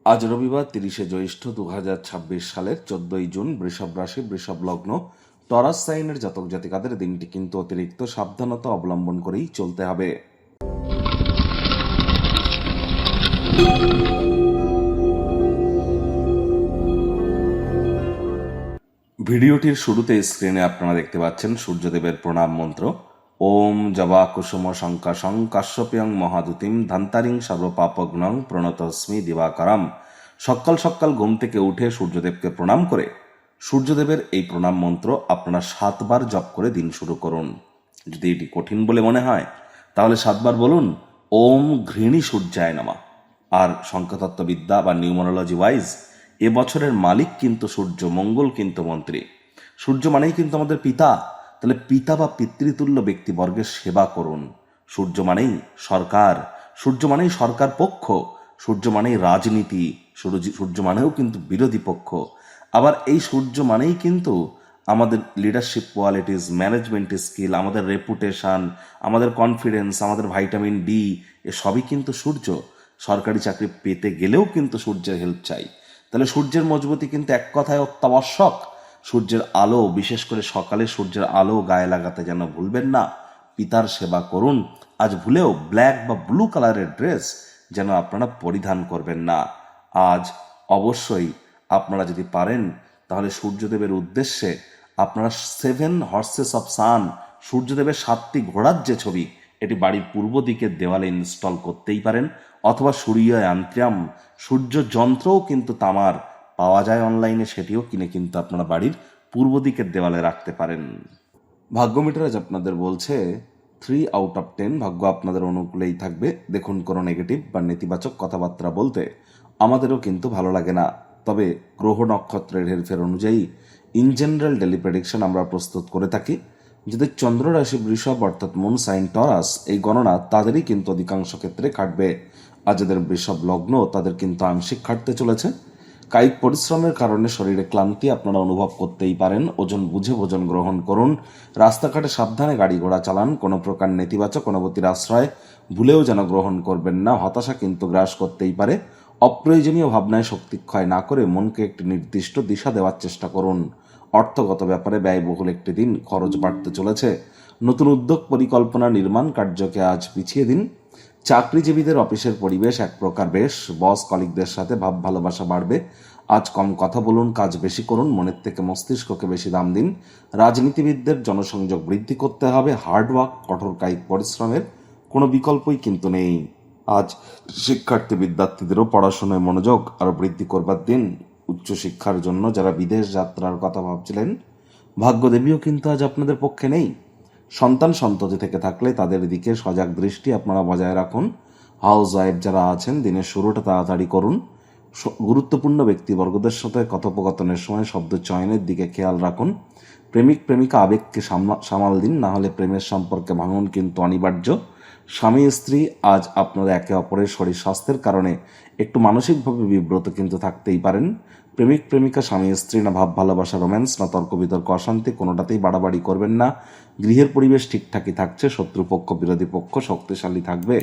আজ রবিবার 30শে জ্যৈষ্ঠ 2026 সালের 14ই জুন। বৃষভ রাশি, বৃষভ লগ্ন, টরাস সাইনের জাতক জাতিকাদের দিনটি কিন্তু অতিরিক্ত সাবধানতা অবলম্বন করেই চলতে হবে। ভিডিওটির শুরুতে স্ক্রিনে আপনারা দেখতে পাচ্ছেন সূর্যদেবের প্রণাম মন্ত্র। ওম জবা কুসুম শঙ্কাশং কাশ্যপ্যং মহাদুতিম ধন্তারিং সর্বপাপগ্নং প্রণতস্মি দিবাকরম। সকাল সকাল ঘুম থেকে উঠে সূর্যদেবকে প্রণাম করে সূর্যদেবের এই প্রণাম মন্ত্র আপনারা 7 বার জপ করে দিন শুরু করুন। যদি এটি কঠিন বলে মনে হয় তাহলে 7 বার বলুন ওম ঘৃণী সূর্যায় নমঃ। আর সংখ্যাতত্ত্ববিদ্যা বা নিউমারোলজি ওয়াইজ এবছরের মালিক কিন্তু সূর্য, মঙ্গল কিন্তু মন্ত্রী। সূর্য মানেই কিন্তু আমাদের পিতা, তাহলে পিতা বা পিতৃতুল্য ব্যক্তিবর্গের সেবা করুন। সূর্য মানেই সরকার, সূর্য মানেই সরকার পক্ষ, সূর্য মানেই রাজনীতি, সূর্য মানেও কিন্তু বিরোধী পক্ষ। আবার এই সূর্য মানেই কিন্তু আমাদের লিডারশিপ কোয়ালিটিস, ম্যানেজমেন্ট স্কিল, আমাদের রেপুটেশন, আমাদের কনফিডেন্স, আমাদের ভাইটামিন ডি, এসবই কিন্তু সূর্য। সরকারি চাকরি পেতে গেলেও কিন্তু সূর্যের হেল্প চাই। তাহলে সূর্যের মজবুতি কিন্তু এক কথায় অত্যাবশ্যক। সূর্যের আলো, বিশেষ করে সকালে সূর্যের আলো গায়ে লাগাতে যেন ভুলবেন না। পিতার সেবা করুন। আজ ভুলেও ব্ল্যাক বা ব্লু কালারের ড্রেস যেন আপনারা পরিধান করবেন না। আজ অবশ্যই আপনারা যদি পারেন তাহলে সূর্যদেবের উদ্দেশ্যে আপনারা 7 হর্সেস অফ সান, সূর্যদেবের 7টি ঘোড়ার যে ছবি, এটি বাড়ির পূর্ব দিকের দেওয়ালে ইনস্টল করতেই পারেন। অথবা সূর্য যন্ত্রাম, সূর্য যন্ত্রও কিন্তু তামার পাওয়া যায় অনলাইনে, সেটিও কিনে কিন্তু আপনারা বাড়ির পূর্ব দিকের দেওয়ালে রাখতে পারেন। ভাগ্য মিটার আজ আপনাদের বলছে 3 আউট অফ 10, ভাগ্য আপনাদের অনুকূলেই থাকবে। দেখুন, কোনো নেগেটিভ বা নেতিবাচক কথাবার্তা বলতে আমাদেরও কিন্তু ভালো লাগে না। তবে গ্রহ নক্ষত্রের হেরফের অনুযায়ী ইন জেনারেল ডেলি প্রেডিকশন আমরা প্রস্তুত করে থাকি। যদি চন্দ্র রাশি বৃষভ অর্থাৎ মুন সাইন টরাস, এই গণনা তাদেরই কিন্তু অধিকাংশ ক্ষেত্রে খাটবে। আর যাদের বৃষভ লগ্ন তাদের কিন্তু আংশিক খাটতে চলেছে। কায়িক পরিশ্রমের কারণে শরীরে ক্লান্তি আপনারা অনুভব করতেই পারেন। ওজন বুঝে ভোজন গ্রহণ করুন। রাস্তাঘাটে সাবধানে গাড়ি ঘোড়া চালান। কোনো প্রকার নেতিবাচক অনুভূতির আশ্রয় ভুলেও যেন গ্রহণ করবেন না। হতাশা কিন্তু গ্রাস করতেই পারে। অপ্রয়োজনীয় ভাবনায় শক্তিক্ষয় না করে মনকে একটি নির্দিষ্ট দিশা দেওয়ার চেষ্টা করুন। অর্থগত ব্যাপারে ব্যয়বহুল একটি দিন, খরচ বাড়তে চলেছে। নতুন উদ্যোগ পরিকল্পনা নির্মাণ কার্যকে আজ পিছিয়ে দিন। চাকরিজীবীদের অফিসের পরিবেশ এক প্রকার বেশ, বস কলিগদের সাথে ভাব ভালোবাসা বাড়বে। আজ কম কথা বলুন, কাজ বেশি করুন, মনের থেকে মস্তিষ্ককে বেশি দাম দিন। রাজনীতিবিদদের জনসংযোগ বৃদ্ধি করতে হবে। হার্ডওয়ার্ক, কঠোর কায়িক পরিশ্রমের কোনো বিকল্পই কিন্তু নেই। আজ শিক্ষার্থী বিদ্যার্থীদেরও পড়াশোনায় মনোযোগ আরও বৃদ্ধি করবার দিন। উচ্চশিক্ষার জন্য যারা বিদেশ যাত্রার কথা ভাবছিলেন, ভাগ্যদেবীও কিন্তু আজ আপনাদের পক্ষে নেই। সন্তান সন্ততি থেকে থাকলে তাদের দিকে সজাগ দৃষ্টি আপনারা বজায় রাখুন। হাউস ওয়াইফ যারা আছেন, দিনের শুরুটা তাড়াতাড়ি করুন। গুরুত্বপূর্ণ ব্যক্তিবর্গদের সাথে কথোপকথনের সময় শব্দ চয়নের দিকে খেয়াল রাখুন। প্রেমিক প্রেমিকা আবেগকে সামাল দিন, না হলে প্রেমের সম্পর্কে ভাঙন কিন্তু অনিবার্য। স্বামী স্ত্রী আজ আপনারা একে অপরের শরীর স্বাস্থ্যের কারণে একটু মানসিকভাবে বিব্রত কিন্তু থাকতেই পারেন। প্রেমিক প্রেমিকা, স্বামী স্ত্রী, না ভাব ভালোবাসা, রোম্যান্স, না তর্ক বিতর্ক, অশান্তি, কোনোটাতেই বাড়াবাড়ি করবেন না। গৃহের পরিবেশ ঠিকঠাকই থাকছে। শত্রুপক্ষ বিরোধী পক্ষ শক্তিশালী থাকবে।